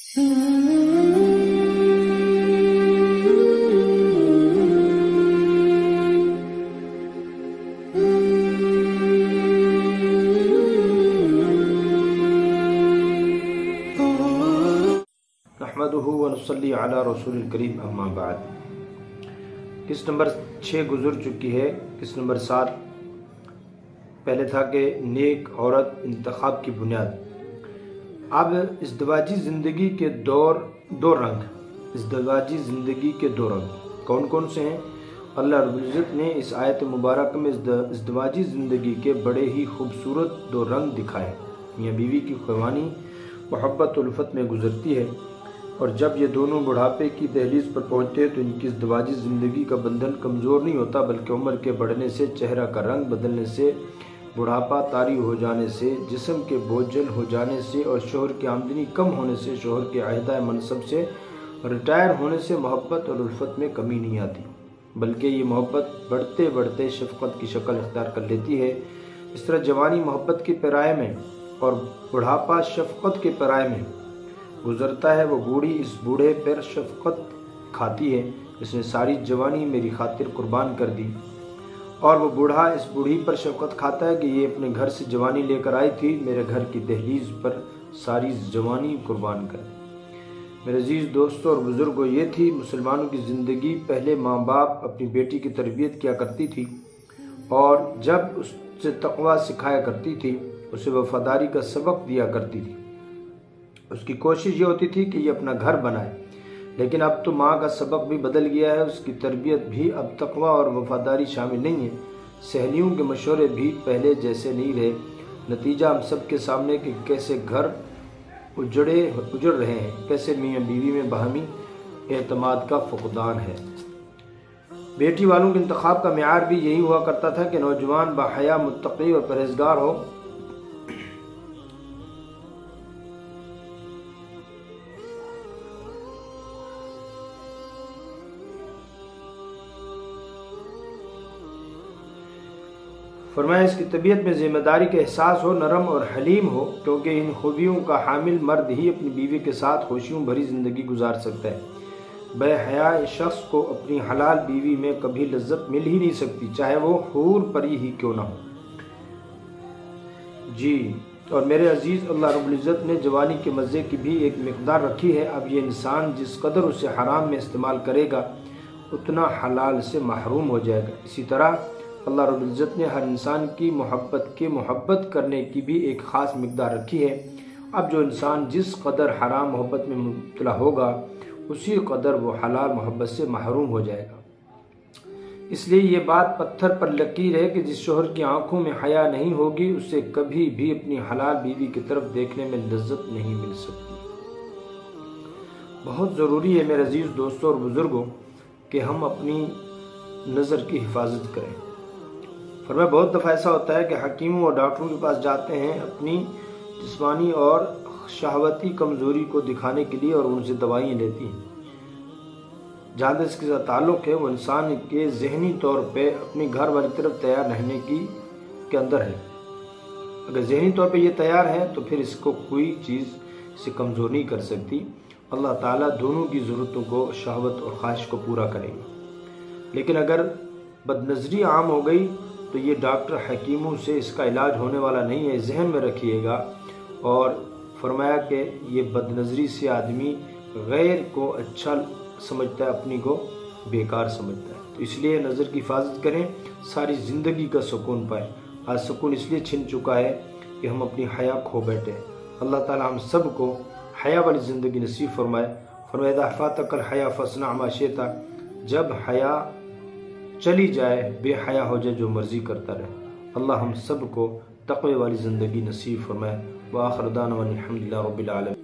नहमदुहु व नुसल्ली अला रसूलिल करीम अम्मा बाद। किस्त नंबर 6 गुजर चुकी है। किस्त नंबर 7 पहले था कि नेक औरत इंतखाब की बुनियाद। अब इज़्दिवाजी ज़िंदगी के दो रंग, इज़्दिवाजी ज़िंदगी के 2 रंग कौन कौन से हैं? अल्लाह रब्बुल इज़्ज़त ने इस आयत मुबारक में इज़्दिवाजी ज़िंदगी के बड़े ही खूबसूरत 2 रंग दिखाए। मियाँ बीवी की ख़ुवानी मोहब्बत उल्फत में गुजरती है, और जब ये दोनों बुढ़ापे की दहलीज पर पहुँचते हैं तो इनकी इज़्दिवाजी ज़िंदगी का बंधन कमज़ोर नहीं होता, बल्कि उम्र के बढ़ने से, चेहरा का रंग बदलने से, बुढ़ापा तारी हो जाने से, जिस्म के बोझल हो जाने से और शोहर की आमदनी कम होने से, शोहर के अहदा मनसब से रिटायर होने से मोहब्बत और उल्फत में कमी नहीं आती, बल्कि ये मोहब्बत बढ़ते बढ़ते शफ़क़त की शक्ल इख्तियार कर लेती है। इस तरह जवानी मोहब्बत के पैराए में और बुढ़ापा शफ़क़त के पैराए में गुजरता है। वो बूढ़ी इस बूढ़े पर शफ़क़त खाती है, इसने सारी जवानी मेरी खातिर कुर्बान कर दी, और वो बूढ़ा इस बूढ़ी पर शफ़क़त खाता है कि ये अपने घर से जवानी लेकर आई थी, मेरे घर की दहलीज पर सारी जवानी कुर्बान कर दी। मेरे अजीज़ दोस्तों और बुज़ुर्गों, ये थी मुसलमानों की ज़िंदगी। पहले माँ बाप अपनी बेटी की तरबियत किया करती थी, और जब उससे तक़वा सिखाया करती थी, उसे वफ़ादारी का सबक दिया करती थी। उसकी कोशिश ये होती थी कि ये अपना घर बनाए। लेकिन अब तो माँ का सबक भी बदल गया है, उसकी तरबियत भी अब तक़वा और वफ़ादारी शामिल नहीं है। सहेलियों के मशवरे भी पहले जैसे नहीं रहे। नतीजा हम सब के सामने कि कैसे घर उजड़ रहे हैं, कैसे मियाँ बीवी में बाहमी एतमाद का फुक़दान है। बेटी वालों के इंतखाब का मेयार भी यही हुआ करता था कि नौजवान बाहया, मुत्तक़ी और परहेज़गार हो। फरमाया इसकी तबीयत में ज़िम्मेदारी का एहसास हो, नरम और हलीम हो, क्योंकि इन खूबियों का हामिल मर्द ही अपनी बीवी के साथ खुशियों भरी ज़िंदगी गुजार सकता है। बेहया शख्स को अपनी हलाल बीवी में कभी लज्जत मिल ही नहीं सकती, चाहे वो हूर परी ही क्यों ना हो। जी, और मेरे अजीज़, अल्लाह रब्बुल इज़्ज़त ने जवानी के मज़े की भी एक मिक़दार रखी है। अब ये इंसान जिस कदर उसे हराम में इस्तेमाल करेगा, उतना हलाल से महरूम हो जाएगा। इसी तरह अल्लाह रब्बुल इज़्ज़त ने हर इंसान की मोहब्बत करने की भी एक ख़ास मिक़दार रखी है। अब जो इंसान जिस कदर हराम मोहब्बत में मुब्तला होगा, उसी कदर वो हलाल मोहब्बत से महरूम हो जाएगा। इसलिए ये बात पत्थर पर लकीर है कि जिस शोहर की आंखों में हया नहीं होगी, उसे कभी भी अपनी हलाल बीवी की तरफ देखने में लज्जत नहीं मिल सकती। बहुत ज़रूरी है मेरे अजीज़ दोस्तों और बुज़ुर्गों कि हम अपनी नज़र की हिफाजत करें। फरमाया बहुत दफ़ा ऐसा होता है कि हकीमों और डॉक्टरों के पास जाते हैं अपनी जिस्मानी और शहवती कमज़ोरी को दिखाने के लिए, और उनसे दवाइयाँ लेती हैं। जहाँ तक इसके साथ ताल्लुक़ है, वो इंसान के ज़हनी तौर पे अपनी घर वाली तरफ तैयार रहने के अंदर है। अगर ज़हनी तौर पे ये तैयार है तो फिर इसको कोई चीज़ इसे कमज़ोर नहीं कर सकती। अल्लाह ताला दोनों की ज़रूरतों को, शहवत और ख्वाहिश को पूरा करेंगे। लेकिन अगर बदनज़री आम हो गई तो ये डॉक्टर हकीमों से इसका इलाज होने वाला नहीं है, जहन में रखिएगा। और फरमाया कि ये बदनज़री से आदमी गैर को अच्छा समझता है, अपनी को बेकार समझता है। तो इसलिए नज़र की हिफाजत करें, सारी ज़िंदगी का सुकून पाए। आज सुकून इसलिए छिन चुका है कि हम अपनी हया खो बैठे। अल्लाह ताला हम सब को हया वाली ज़िंदगी नसीब फरमाए। फरमाया फ़ातकल हया फसना मा शिता, जब हया चली जाए, बेहया हो जाए, जो मर्ज़ी करता रहे। अल्लाह हम सब को तक़वे वाली ज़िंदगी नसीब फरमाए। व आखिर दाना अल्हम्दुलिल्लाह रब्बिल आलमीन।